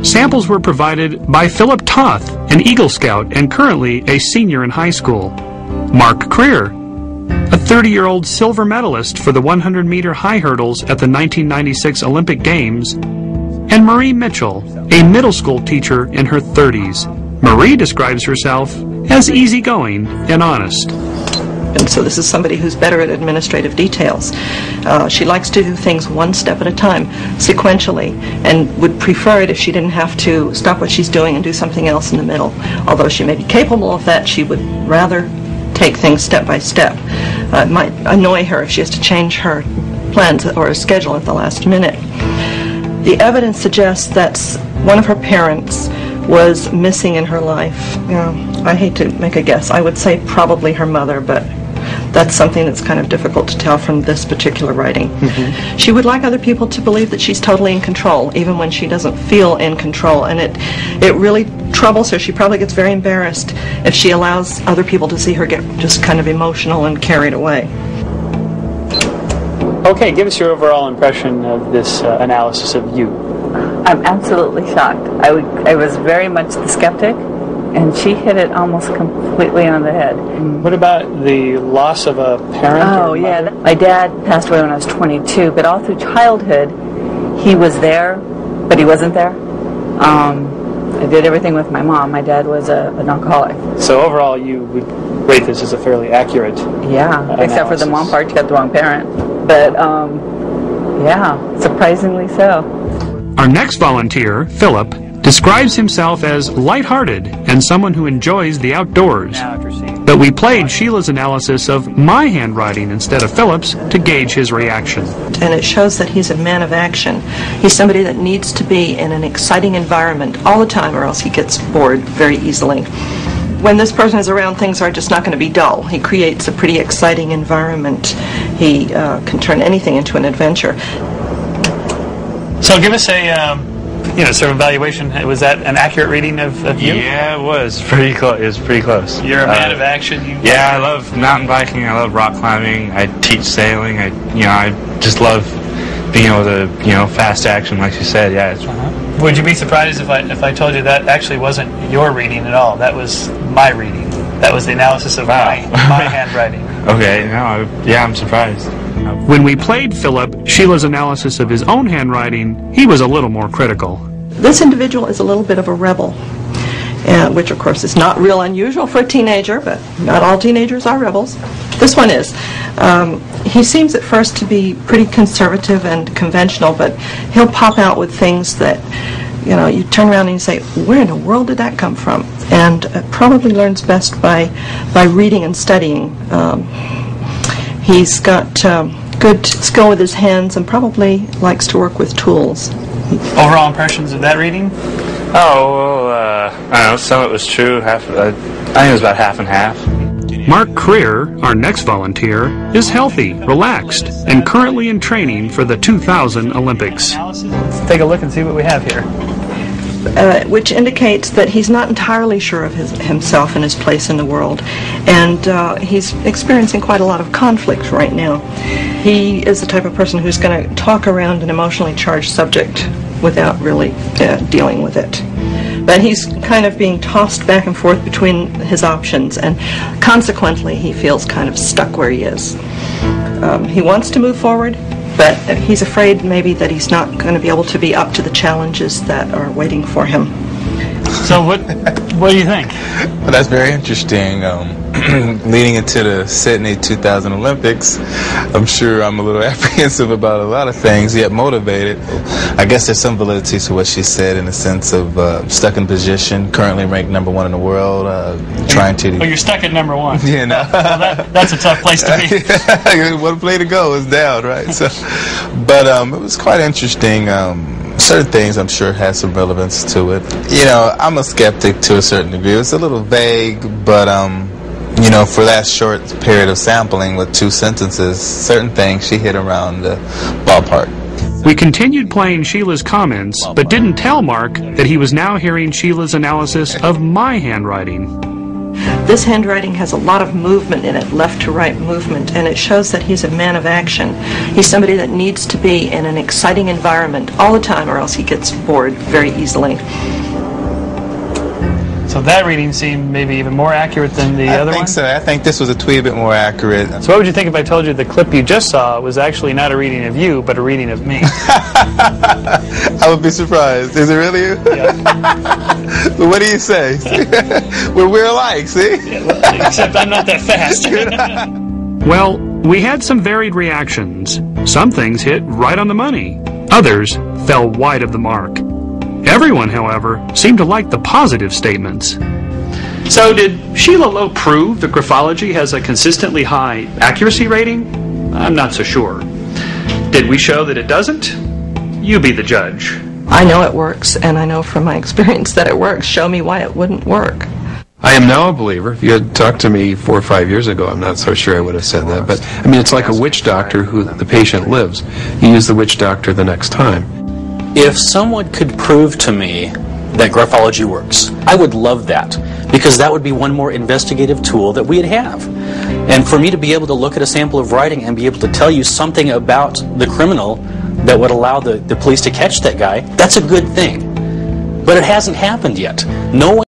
Samples were provided by Philip Toth, an Eagle Scout and currently a senior in high school. Mark Creer, a 30-year-old silver medalist for the 100-meter high hurdles at the 1996 Olympic Games, and Marie Mitchell, a middle school teacher in her 30s. Marie describes herself as easygoing and honest. And so this is somebody who's better at administrative details. She likes to do things one step at a time, sequentially, and would prefer it if she didn't have to stop what she's doing and do something else in the middle. Although she may be capable of that, she would rather take things step by step. It might annoy her if she has to change her plans or her schedule at the last minute. The evidence suggests that one of her parents was missing in her life. I hate to make a guess. I would say probably her mother, but that's something that's kind of difficult to tell from this particular writing. Mm-hmm. She would like other people to believe that she's totally in control, even when she doesn't feel in control, and it really troubles her. She probably gets very embarrassed if she allows other people to see her get just kind of emotional and carried away. Okay, give us your overall impression of this analysis of you. I'm absolutely shocked. I was very much the skeptic, and she hit it almost completely on the head. What about the loss of a parent? Oh, yeah. My dad passed away when I was 22, but all through childhood, he was there, but he wasn't there. I did everything with my mom. My dad was an alcoholic. So overall, you would rate this as a fairly accurate analysis. Except for the mom part, you got the wrong parent. But, yeah, surprisingly so. Our next volunteer, Philip, describes himself as lighthearted and someone who enjoys the outdoors. But we played Sheila's analysis of my handwriting instead of Philip's to gauge his reaction. And it shows that he's a man of action. He's somebody that needs to be in an exciting environment all the time, or else he gets bored very easily. When this person is around, things are just not going to be dull. He creates a pretty exciting environment. He can turn anything into an adventure. So give us a sort of evaluation. Was that an accurate reading of you? Yeah, it was pretty close. It was pretty close. You're a man of action. Yeah, I love mountain biking. I love rock climbing. I teach sailing. I just love being able to, fast action, like you said. Yeah. Would you be surprised if I told you that actually wasn't your reading at all? That was my reading. That was the analysis of my handwriting. Okay. I'm surprised. When we played Philip Sheila's analysis of his own handwriting, he was a little more critical. This individual is a little bit of a rebel, which of course is not real unusual for a teenager, but not all teenagers are rebels. This one is. He seems at first to be pretty conservative and conventional, but he'll pop out with things that, you turn around and you say, where in the world did that come from? And probably learns best by reading and studying. He's got good skill with his hands and probably likes to work with tools. Overall impressions of that reading? Oh, well, I don't know. Some of it was true. I think it was about half and half. Mark Creer, our next volunteer, is healthy, relaxed, and currently in training for the 2000 Olympics. Let's take a look and see what we have here. Which indicates that he's not entirely sure of himself and his place in the world, and he's experiencing quite a lot of conflict right now. He is the type of person who's going to talk around an emotionally charged subject without really dealing with it. But he's kind of being tossed back and forth between his options, and consequently he feels kind of stuck where he is. He wants to move forward, but he's afraid maybe that he's not going to be able to be up to the challenges that are waiting for him. So what do you think? Well, that's very interesting. Leading into the Sydney 2000 Olympics, I'm sure I'm a little apprehensive about a lot of things, yet motivated. I guess there's some validity to what she said in the sense of stuck in position, currently ranked #1 in the world, trying to... Oh, you're stuck at #1. Yeah, no. Well, that's a tough place to be. One play to go is down, right? So, but it was quite interesting. Certain things I'm sure has some relevance to it. I'm a skeptic to a certain degree. It's a little vague, but for that short period of sampling with 2 sentences, certain things she hit around the ballpark. We continued playing Sheila's comments, but didn't tell Mark that he was now hearing Sheila's analysis of my handwriting. This handwriting has a lot of movement in it, left to right movement, and it shows that he's a man of action. He's somebody that needs to be in an exciting environment all the time, or else he gets bored very easily. So that reading seemed maybe even more accurate than the other one? I think so. I think this was a tweet bit more accurate. So what would you think if I told you the clip you just saw was actually not a reading of you, but a reading of me? I would be surprised. Is it really you? Yeah. But what do you say? We're alike, see? Yeah, well, except I'm not that fast. Well, we had some varied reactions. Some things hit right on the money. Others fell wide of the mark. Everyone, however, seemed to like the positive statements. So did Sheila Lowe prove that graphology has a consistently high accuracy rating? I'm not so sure. Did we show that it doesn't? You be the judge. I know it works, and I know from my experience that it works. Show me why it wouldn't work. I am now a believer. If you had talked to me 4 or 5 years ago, I'm not so sure I would have said that. But, I mean, it's like a witch doctor who the patient lives. You use the witch doctor the next time. If someone could prove to me that graphology works, I would love that, because that would be one more investigative tool that we'd have. And for me to be able to look at a sample of writing and be able to tell you something about the criminal that would allow the police to catch that guy, that's a good thing. But it hasn't happened yet. No one